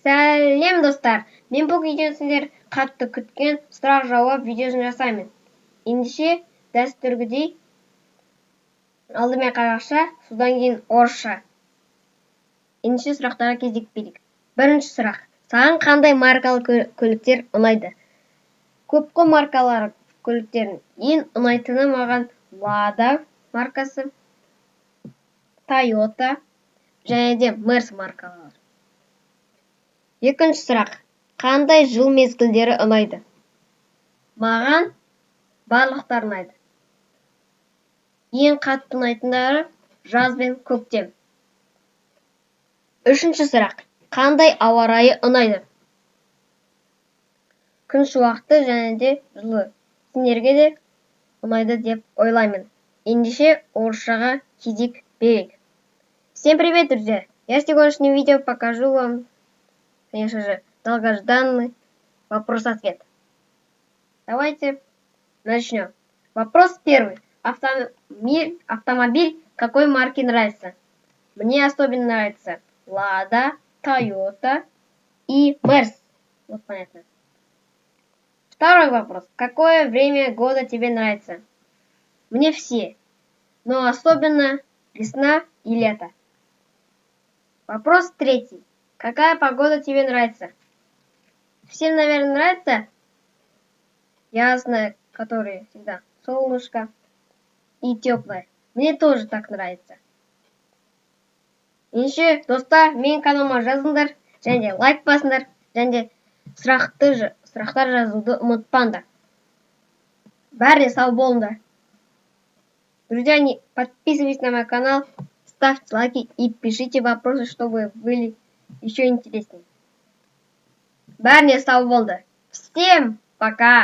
Сәлем достар, мен бұл видеода сіздер қатты күткен сұрақ-жауап видеосын жасаймын. Ендеше дәстүргідей алдымен қазақша, содан кейін орысша. Ендеше сұрақтарға кезек. Бірінші сұрақ. Саған қандай маркалы көліктер ұнайды? Көп маркалары көліктердің ең ұнайтыны маған Lada маркасы, Toyota және де Mercedes маркалары. Екінші сұрақ. Қандай жыл мезгілдері ұнайды? Маған барлықтары ұнайды. Ең қатты ұнайтындары жаз бен көктем. Үшінші сұрақ. Қандай ауа райы ұнайды? Күн шуақты және де жылы. Сендерге де ұнайды деп ойлаймын. Ендеше орысшаға кезек берейік. Всем привет, друзья! Я в сегодняшнем видео покажу вам, конечно же, долгожданный вопрос-ответ. Давайте начнем. Вопрос первый. Автомобиль какой марки нравится? Мне особенно нравится Lada, Toyota и Mercedes. Вот понятно. Второй вопрос. Какое время года тебе нравится? Мне все, но особенно весна и лето. Вопрос третий. Какая погода тебе нравится? Всем, наверное, нравится ясная, которая всегда солнышко и теплое. Мне тоже так нравится. Ендеше, достар, менің каналыма жазыңдар, және де лайк басыңдар, және де сұрақтар жазуды ұмытпаңдар. Бәріне сау болыңдар. Друзья, подписывайтесь на мой канал, ставьте лайки и пишите вопросы, чтобы были еще интереснее. Бәріне сау болыңдар. Всем пока!